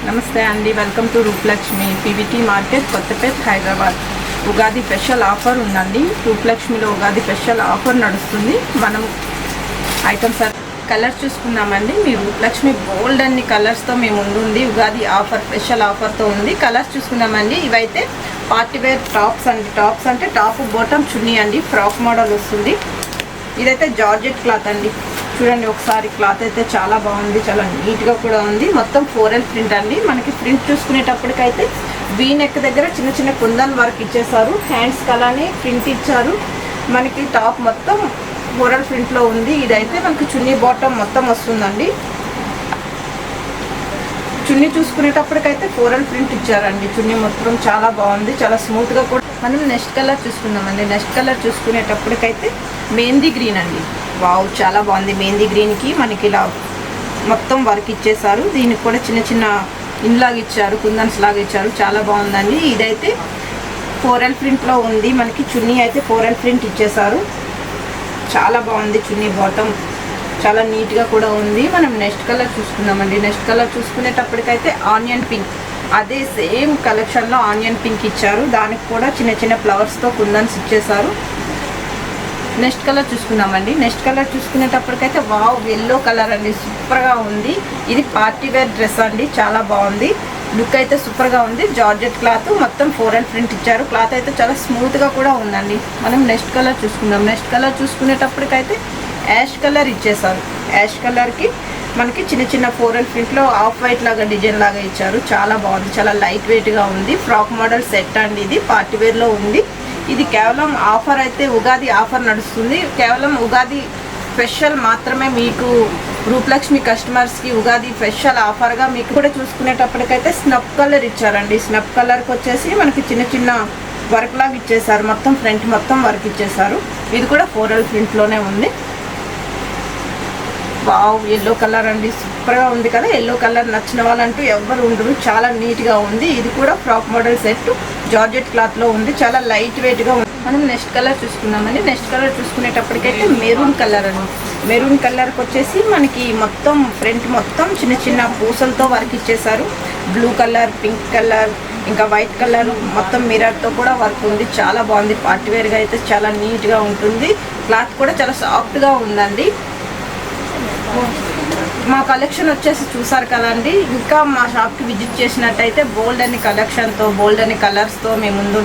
నమస్తే అండి, welcome to Roopalakshmi PVT market, Kothapeta, Hyderabad. Ugadi special offer ఉందండి. రూపలక్ష్మిలో ఉగాది స్పెషల్ ఆఫర్ నడుస్తుంది. మనం ఐటమ్స్ కలర్స్ చూసుకుందామండి. మీ రూపలక్ష్మి బోల్డ్ అన్ని కలర్స్తో మేము ముందుంది. ఉగాది ఆఫర్ స్పెషల్ ఆఫర్తో ఉంది. కలర్స్ చూసుకుందామండి. ఇవైతే పార్టీవేర్ టాప్స్ అండి. టాప్స్ అంటే టాప్ బాటమ్ చున్నీ అండి, ఫ్రాక్ మోడల్ వస్తుంది. ఇదైతే జార్జెట్ క్లాత్ అండి. చూడండి ఒకసారి, క్లాత్ అయితే చాలా బాగుంది, చాలా నీట్గా కూడా ఉంది. మొత్తం 4L ప్రింట్ అండి. మనకి ప్రింట్ చూసుకునేటప్పటికైతే వీ నెక్ దగ్గర చిన్న చిన్న కుందన్ వర్క్ ఇచ్చేసారు. హ్యాండ్స్ అలానే ప్రింట్ ఇచ్చారు. మనకి టాప్ మొత్తం 4L ప్రింట్లో ఉంది. ఇదైతే మనకి చున్నీ బాటమ్ మొత్తం వస్తుందండి. చున్నీ చూసుకునేటప్పటికైతే 4L ప్రింట్ ఇచ్చారండి. చున్నీ మొత్తం చాలా బాగుంది, చాలా స్మూత్గా కూడా. మనం నెక్స్ట్ కలర్ చూసుకుందామండి. నెక్స్ట్ కలర్ చూసుకునేటప్పటికైతే మెహందీ గ్రీన్ అండి. వావ్, చాలా బాగుంది. మెహందీ గ్రీన్కి మనకి ఇలా మొత్తం వర్క్ ఇచ్చేసారు. దీనికి కూడా చిన్న చిన్న ఇన్లాగా ఇచ్చారు, కుందన్స్ లాగా ఇచ్చారు. చాలా బాగుందండి. ఇదైతే 4L ప్రింట్లో ఉంది. మనకి చున్నీ అయితే 4L ప్రింట్ ఇచ్చేసారు. చాలా బాగుంది. చున్నీ బాటమ్ చాలా నీట్గా కూడా ఉంది. మనం నెక్స్ట్ కలర్ చూసుకుందామండి. నెక్స్ట్ కలర్ చూసుకునేటప్పటికైతే ఆనియన్ పింక్. అదే సేమ్ కలెక్షన్లో ఆనియన్ పింక్ ఇచ్చారు. దానికి కూడా చిన్న చిన్న ఫ్లవర్స్తో కుందన్స్ ఇచ్చేసారు. నెక్స్ట్ కలర్ చూసుకుందామండి. నెక్స్ట్ కలర్ చూసుకునేటప్పటికైతే వావ్, ఎల్లో కలర్ అండి. సూపర్గా ఉంది. ఇది పార్టీ వేర్ డ్రెస్ అండి. చాలా బాగుంది. లుక్ అయితే సూపర్గా ఉంది. జార్జెట్ క్లాత్ మొత్తం 4L ప్రింట్ ఇచ్చారు. క్లాత్ అయితే చాలా స్మూత్గా కూడా ఉందండి. మనం నెక్స్ట్ కలర్ చూసుకుందాం. నెక్స్ట్ కలర్ చూసుకునేటప్పటికైతే యాష్ కలర్ ఇచ్చేసారు. యాష్ కలర్కి మనకి చిన్న చిన్న 4L ప్రింట్లో ఆఫ్ వైట్ లాగా డిజైన్ లాగా ఇచ్చారు. చాలా బాగుంది, చాలా లైట్ వెయిట్గా ఉంది. ఫ్రాక్ మోడల్ సెట్ అండి. ఇది పార్టీ వేర్లో ఉంది. ఇది కేవలం ఆఫర్ అయితే ఉగాది ఆఫర్ నడుస్తుంది. కేవలం ఉగాది స్పెషల్ మాత్రమే మీకు రూపలక్ష్మి కస్టమర్స్కి ఉగాది స్పెషల్ ఆఫర్గా మీకు కూడా చూసుకునేటప్పటికైతే స్నప్ కలర్ ఇచ్చారండి. స్నప్ కలర్కి వచ్చేసి మనకి చిన్న చిన్న వర్క్ లాగా ఇచ్చేసారు. మొత్తం ఫ్రంట్ మొత్తం వర్క్ ఇచ్చేసారు. ఇది కూడా 4L ప్రింట్లోనే ఉంది. వావ్, ఎల్లో కలర్ అండి. సూపర్గా ఉంది కదా. ఎల్లో కలర్ నచ్చిన వాళ్ళంటూ ఎవరు ఉండరు. చాలా నీట్గా ఉంది. ఇది కూడా ఫ్రాక్ మోడల్ సెట్ జార్జెట్ క్లాత్లో ఉంది. చాలా లైట్ వెయిట్గా ఉంది. మనం నెక్స్ట్ కలర్ చూసుకుందామండి. నెక్స్ట్ కలర్ చూసుకునేటప్పటికైతే మెరూన్ కలర్ అండి. మెరూన్ కలర్కి వచ్చేసి మనకి మొత్తం ఫ్రంట్ మొత్తం చిన్న చిన్న పూసలతో వర్క్ ఇచ్చేసారు. బ్లూ కలర్, పింక్ కలర్, ఇంకా వైట్ కలర్ మొత్తం మిర్రర్తో కూడా వర్క్ ఉంది. చాలా బాగుంది. పార్టీవేర్గా అయితే చాలా నీట్గా ఉంటుంది. క్లాత్ కూడా చాలా సాఫ్ట్గా ఉందండి. మా కలెక్షన్ వచ్చేసి చూసారు కదండి. ఇంకా మా షాప్కి విజిట్ చేసినట్టయితే బోల్డ్ అని కలెక్షన్తో, బోల్డ్ అని కలర్స్తో మేము ముందు